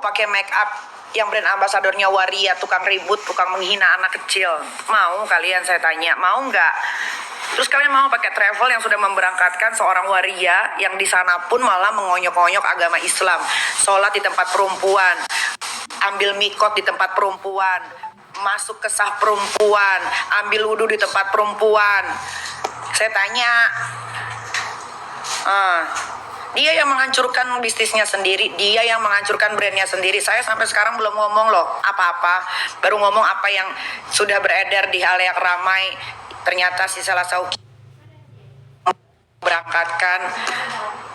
pakai make up yang brand ambasadornya Waria, tukang ribut, tukang menghina anak kecil. Mau kalian, saya tanya, mau nggak? Terus kalian mau pakai travel yang sudah memberangkatkan seorang waria yang di sana pun malah mengonyok-onyok agama Islam, sholat di tempat perempuan, ambil mikot di tempat perempuan, masuk ke sah perempuan, ambil wudhu di tempat perempuan. Saya tanya, dia yang menghancurkan bisnisnya sendiri, dia yang menghancurkan brandnya sendiri. Saya sampai sekarang belum ngomong loh apa-apa, baru ngomong apa yang sudah beredar di halayak ramai. Ternyata si Sheila Saukia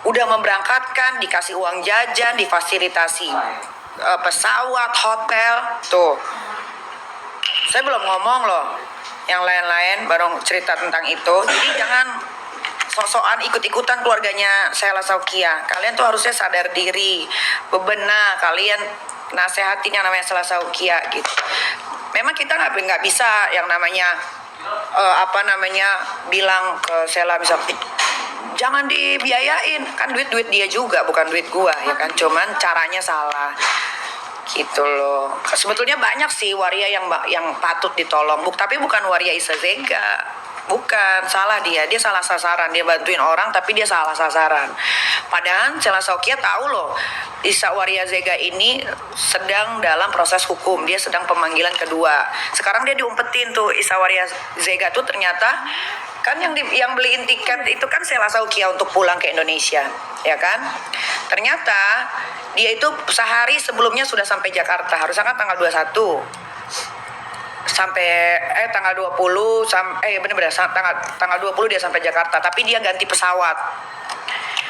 udah memberangkatkan, dikasih uang jajan, difasilitasi pesawat, hotel. Tuh, saya belum ngomong loh yang lain-lain, baru cerita tentang itu. Jadi jangan sok-sokan ikut-ikutan keluarganya Sheila Saukia. Kalian tuh harusnya sadar diri, bebenah, kalian nasehatin yang namanya Sheila Saukia gitu. Memang kita nggak bisa yang namanya bilang ke Sheila bisa jangan dibiayain, kan duit dia juga, bukan duit gua ya kan, cuman caranya salah gitu loh. Sebetulnya banyak sih waria yang patut ditolong, tapi bukan Waria Isa Zega, bukan, salah dia salah sasaran, dia bantuin orang tapi dia salah sasaran. Padahal Sheila Saukia tahu loh, Isa Waria Zega ini sedang dalam proses hukum, dia sedang pemanggilan kedua. Sekarang dia diumpetin tuh, Isa Waria Zega tuh ternyata kan yang beliin tiket itu kan Sheila Saukia untuk pulang ke Indonesia, ya kan? Ternyata dia itu sehari sebelumnya sudah sampai Jakarta, harusnya kan tanggal 21 sampai tanggal 20 tanggal 20 dia sampai Jakarta, tapi dia ganti pesawat.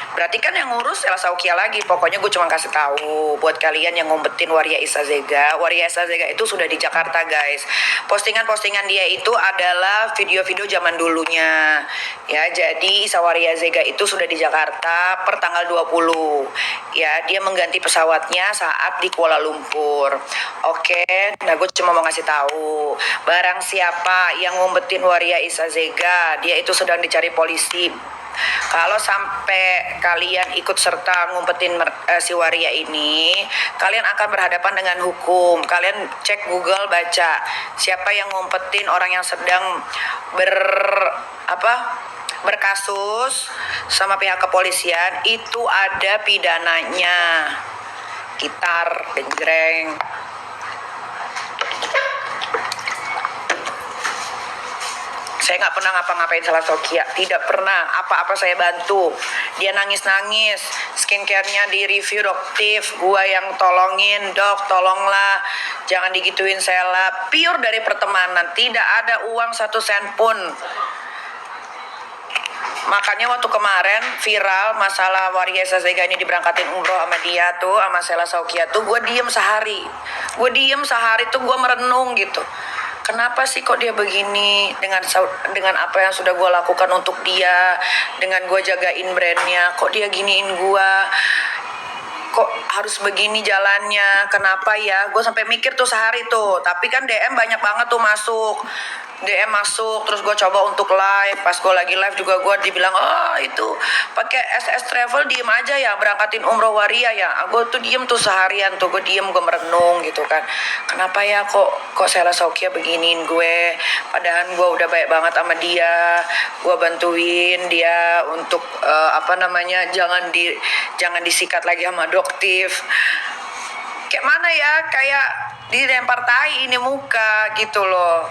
Berarti kan yang ngurus Sheila Saukia lagi. Pokoknya gue cuma kasih tahu buat kalian yang ngumpetin Waria Isa Zega. Waria Isa Zega itu sudah di Jakarta, guys. Postingan-postingan dia itu adalah video-video zaman dulunya. Ya, jadi Isa Waria Zega itu sudah di Jakarta per tanggal 20. Ya, dia mengganti pesawatnya saat di Kuala Lumpur. Oke, nah gue cuma mau ngasih tahu. Barang siapa yang ngumpetin Waria Isa Zega, dia itu sedang dicari polisi. Kalau sampai kalian ikut serta ngumpetin si Waria ini, kalian akan berhadapan dengan hukum. Kalian cek Google, baca siapa yang ngumpetin orang yang sedang berkasus sama pihak kepolisian, itu ada pidananya. Gitar, genjreng. Saya nggak pernah ngapa-ngapain Sheila Saukia, tidak pernah. Apa-apa saya bantu. Dia nangis-nangis, skincare-nya di review doktif, gua yang tolongin, dok tolonglah, jangan digituin Sheila. Pure dari pertemanan, tidak ada uang 1 sen pun. Makanya waktu kemarin viral masalah Waria Isa Zega ini diberangkatin umroh sama dia tuh, sama Sheila Saukia tuh, gue diem sehari tuh, gue merenung gitu. Kenapa sih kok dia begini dengan apa yang sudah gue lakukan untuk dia, dengan gue jagain brandnya, kok dia giniin gue, kok harus begini jalannya, kenapa ya? Gue sampai mikir tuh sehari tuh, tapi kan DM banyak banget tuh masuk, terus gue coba untuk live. Pas gue lagi live juga gue dibilang, oh itu pakai SS Travel, diem aja ya berangkatin umroh Waria ya. Gue tuh diem tuh seharian tuh, gue merenung gitu kan, kenapa ya kok Sheila Saukia beginiin gue, padahal gue udah baik banget sama dia, gue bantuin dia untuk jangan disikat lagi sama doktif. Kayak mana ya, kayak dilempar tai ini muka gitu loh.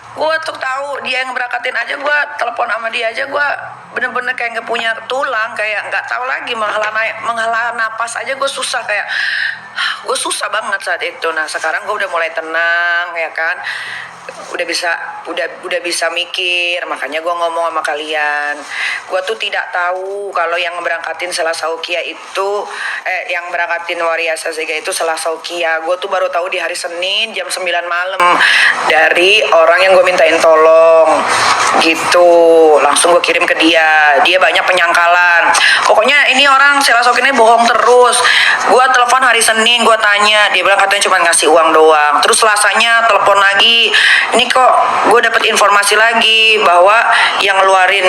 Gue tuh tahu dia yang berangkatin aja, gue telepon sama dia aja, gue bener-bener kayak nggak punya tulang, kayak nggak tahu lagi menghela napas aja gue susah, kayak gue susah banget saat itu. Nah sekarang gue udah mulai tenang ya kan, udah bisa mikir. Makanya gue ngomong sama kalian, gue tuh tidak tahu kalau yang berangkatin Sheila Saukia itu yang berangkatin Waria Isa Zega itu Sheila Saukia. Gue tuh baru tahu di hari Senin jam 9 malam dari orang yang gue mintain tolong gitu. Langsung gue kirim ke dia banyak penyangkalan. Pokoknya ini orang Sheila Saukia ini bohong terus. Gue telepon hari Senin, gue tanya, dia bilang katanya cuma ngasih uang doang. Terus Selasanya telepon lagi, ini kok gue dapet informasi lagi bahwa yang ngeluarin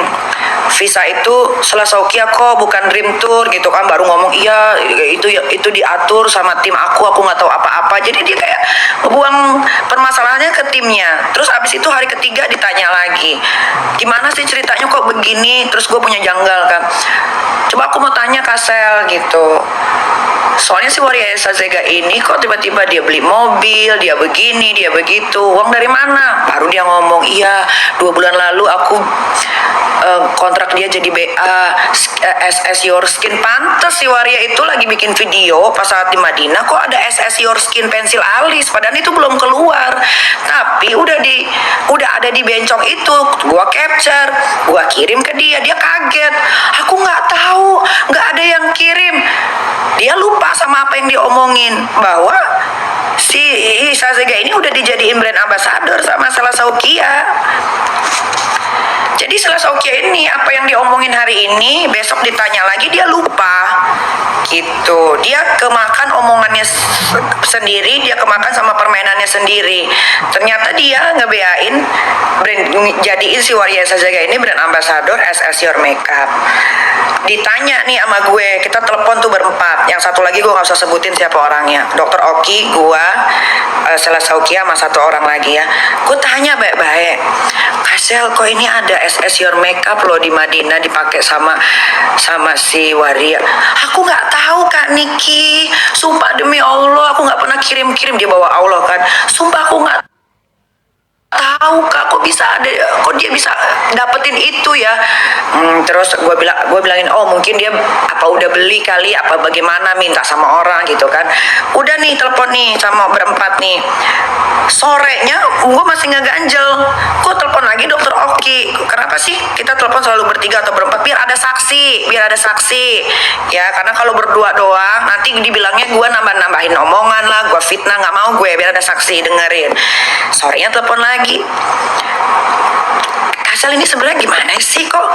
visa itu Selesaukia kok, bukan Dream Tour gitu kan. Baru ngomong iya itu diatur sama tim aku nggak tahu apa-apa. Jadi dia kayak ngebuang permasalahannya ke timnya. Terus abis itu hari ketiga ditanya lagi, gimana sih ceritanya kok begini. Terus gue punya janggal kan, coba aku mau tanya Kasel gitu, soalnya si Waria Sazega ini kok tiba-tiba dia beli mobil, dia begini, dia begitu, uang dari mana? Baru dia ngomong, iya 2 bulan lalu aku kontrak dia jadi BA SS Your Skin. Pantes si Waria itu lagi bikin video pas saat di Madinah kok ada SS Your Skin pensil alis, padahal itu belum keluar, tapi udah ada di bencong itu. Gua capture, gua kirim ke dia, dia kaget, aku nggak tahu, nggak ada yang kirim. Dia lupa sama apa yang diomongin, bahwa si Sazega ini udah dijadiin brand ambassador sama Selesaukia. Jadi Selesaukia ini apa yang diomongin hari ini, besok ditanya lagi dia lupa gitu. Dia kemakan omongannya sendiri, dia kemakan sama permainannya sendiri. Ternyata dia ngebeain brand, jadiin si Waria Sazega ini brand ambassador SS Your Makeup. Ditanya nih sama gue, kita telepon tuh berempat, yang satu lagi gue gak usah sebutin siapa orangnya, Dr. Oki, gue, Selesaukia sama satu orang lagi ya. Gue tanya baik-baik, Kasel kok ini ada SS Your Makeup loh di Madinah dipakai sama si Waria. Aku nggak tahu Kak Niki, sumpah demi Allah aku nggak pernah kirim. Dia bawa Allah kan, sumpah aku nggak tahu Kak, kok dia bisa dapetin itu ya. Terus gue bilangin, oh mungkin dia apa udah beli kali, apa bagaimana, minta sama orang gitu kan. Udah nih telepon nih sama berempat nih, sorenya gue masih ngeganjel, kok telepon lagi Dokter Oki. Kenapa sih kita telepon selalu bertiga atau berempat? Biar ada saksi ya, karena kalau berdua doang nanti dibilangnya gue nambahin omongan lah, gue fitnah, nggak mau gue, biar ada saksi dengerin. Sorenya telepon lagi, Kasel ini sebenarnya gimana sih, kok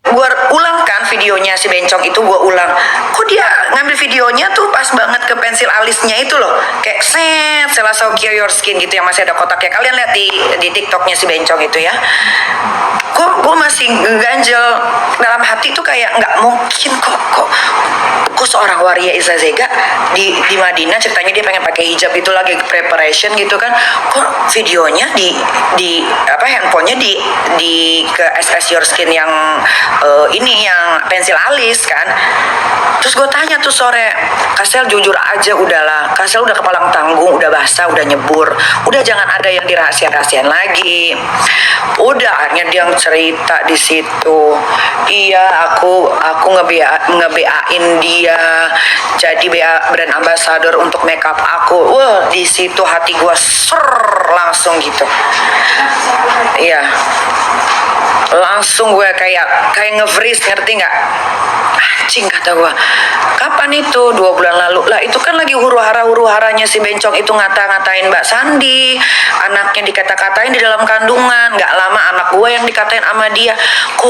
gue ulang kan videonya si bencong itu, gue ulang, kok dia ngambil videonya tuh pas banget ke pensil alisnya itu loh, kayak set Selesaukia Your Skin gitu yang masih ada kotaknya. Kalian lihat di TikToknya si bencong itu ya. Kok gue masih ganjel dalam hati tuh, kayak nggak mungkin kok seorang Waria Sazega di Madinah ceritanya dia pengen pakai hijab itu lagi preparation gitu kan, kok videonya di handphonenya di ke SS Your Skin yang ini yang pensil alis kan. Terus gue tanya tuh sore, Kasel jujur aja, udahlah Kasel udah kepalang tanggung, udah basah, udah nyebur, udah jangan ada yang dirahasia-rahasian lagi. Udah akhirnya dia cerita di situ, iya aku ngebeain dia jadi brand ambassador untuk makeup aku. Wah, di situ hati gue langsung gitu. Iya, langsung gue kayak nge-freeze, ngerti nggak? Anjing, kata gue, kapan itu? 2 bulan lalu lah. Itu kan lagi huru-haranya si bencong itu ngata-ngatain Mbak Sandi, anaknya dikata-katain di dalam kandungan. Nggak lama anak gue yang dikatain sama dia. Kok